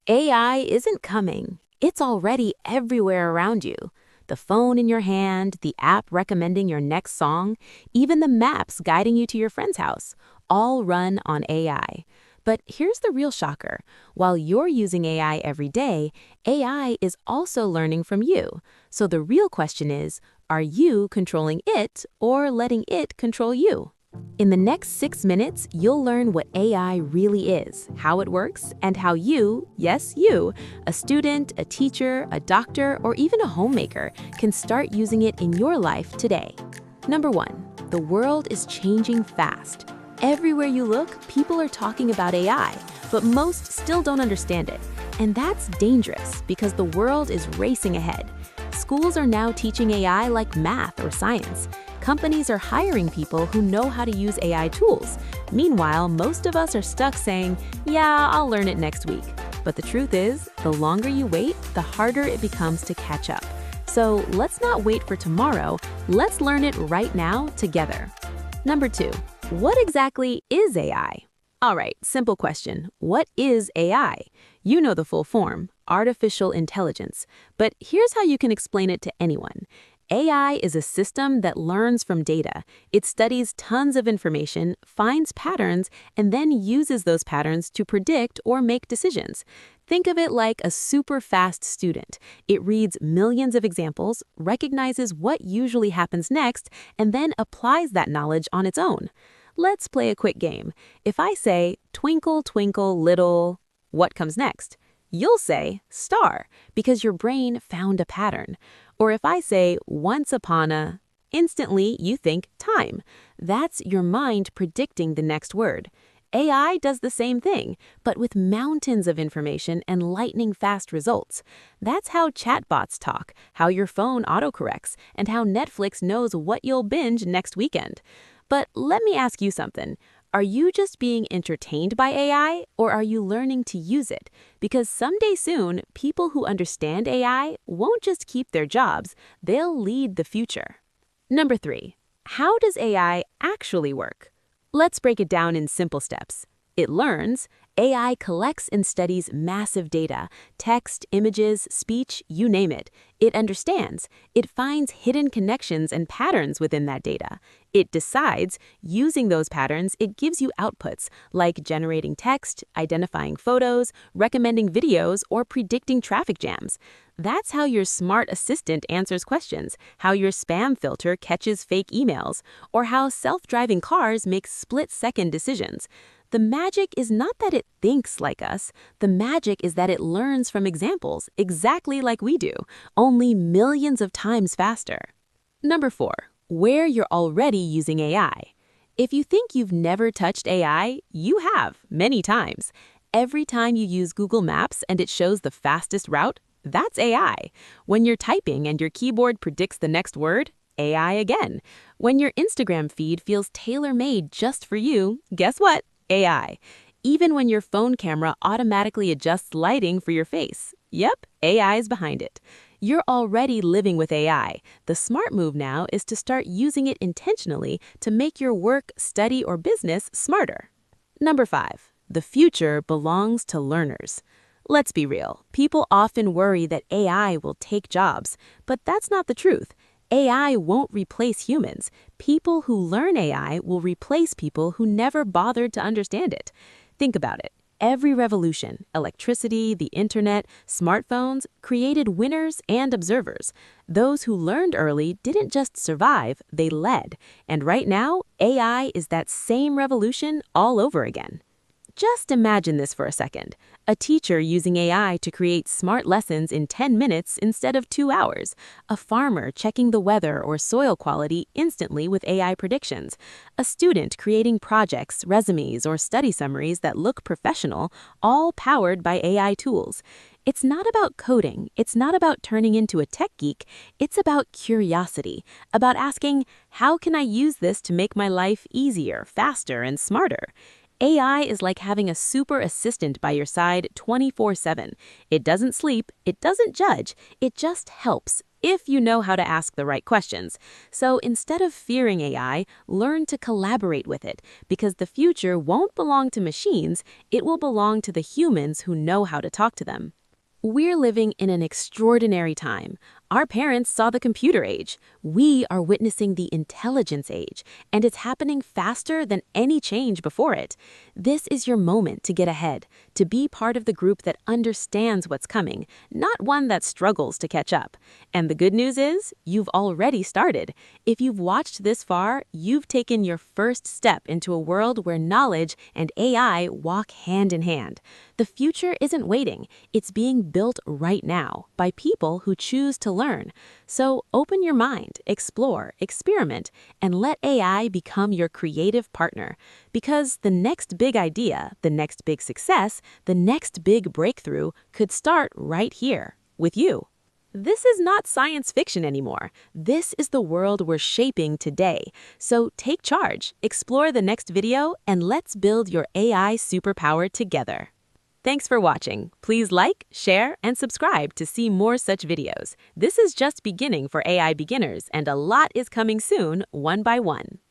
AI isn't coming. It's already everywhere around you. The phone in your hand, the app recommending your next song, even the maps guiding you to your friend's house, all run on AI. But here's the real shocker. While you're using AI every day, AI is also learning from you. So the real question is, are you controlling it or letting it control you? In the next 6 minutes, you'll learn what AI really is, how it works, and how you, yes, you, a student, a teacher, a doctor, or even a homemaker, can start using it in your life today. Number 1, the world is changing fast. Everywhere you look, people are talking about AI, but most still don't understand it. And that's dangerous because the world is racing ahead. Schools are now teaching AI like math or science. Companies are hiring people who know how to use AI tools. Meanwhile, most of us are stuck saying, yeah, I'll learn it next week. But the truth is, the longer you wait, the harder it becomes to catch up. So let's not wait for tomorrow. Let's learn it right now together. Number 2, what exactly is AI? All right, simple question. What is AI? You know the full form, artificial intelligence. But here's how you can explain it to anyone. AI is a system that learns from data. It studies tons of information, finds patterns, and then uses those patterns to predict or make decisions. Think of it like a super fast student. It reads millions of examples, recognizes what usually happens next, and then applies that knowledge on its own. Let's play a quick game. If I say, twinkle, twinkle, little, what comes next? You'll say, star, because your brain found a pattern. Or if I say, once upon a, instantly you think time. That's your mind predicting the next word. AI does the same thing, but with mountains of information and lightning-fast results. That's how chatbots talk, how your phone autocorrects, and how Netflix knows what you'll binge next weekend. But let me ask you something. Are you just being entertained by AI, or are you learning to use it? Because someday soon, people who understand AI won't just keep their jobs, they'll lead the future. Number 3, how does AI actually work? Let's break it down in simple steps. It learns. AI collects and studies massive data, text, images, speech, you name it. It understands. It finds hidden connections and patterns within that data. It decides. Using those patterns, it gives you outputs, like generating text, identifying photos, recommending videos, or predicting traffic jams. That's how your smart assistant answers questions, how your spam filter catches fake emails, or how self-driving cars make split-second decisions. The magic is not that it thinks like us. The magic is that it learns from examples exactly like we do, only millions of times faster. Number 4, where you're already using AI. If you think you've never touched AI, you have, many times. Every time you use Google Maps and it shows the fastest route, that's AI. When you're typing and your keyboard predicts the next word, AI again. When your Instagram feed feels tailor-made just for you, guess what? AI. Even when your phone camera automatically adjusts lighting for your face. Yep, AI is behind it. You're already living with AI. The smart move now is to start using it intentionally to make your work, study, or business smarter. Number 5, the future belongs to learners. Let's be real. People often worry that AI will take jobs, but that's not the truth. AI won't replace humans. People who learn AI will replace people who never bothered to understand it. Think about it. Every revolution, electricity, the internet, smartphones, created winners and observers. Those who learned early didn't just survive, they led. And right now, AI is that same revolution all over again. Just imagine this for a second. A teacher using AI to create smart lessons in 10 minutes instead of 2 hours. A farmer checking the weather or soil quality instantly with AI predictions. A student creating projects, resumes, or study summaries that look professional, all powered by AI tools. It's not about coding. It's not about turning into a tech geek. It's about curiosity, about asking, how can I use this to make my life easier, faster, and smarter? AI is like having a super assistant by your side 24/7. It doesn't sleep, it doesn't judge, it just helps if you know how to ask the right questions. So instead of fearing AI, learn to collaborate with it, because the future won't belong to machines, it will belong to the humans who know how to talk to them. We're living in an extraordinary time. Our parents saw the computer age. We are witnessing the intelligence age, and it's happening faster than any change before it. This is your moment to get ahead, to be part of the group that understands what's coming, not one that struggles to catch up. And the good news is, you've already started. If you've watched this far, you've taken your first step into a world where knowledge and AI walk hand in hand. The future isn't waiting, it's being built right now by people who choose to learn. So open your mind, explore, experiment, and let AI become your creative partner. Because the next big idea, the next big success, the next big breakthrough could start right here with you. This is not science fiction anymore. This is the world we're shaping today. So take charge, explore the next video, and let's build your AI superpower together. Thanks for watching. Please like, share, and subscribe to see more such videos. This is just beginning for AI beginners, and a lot is coming soon, one by one.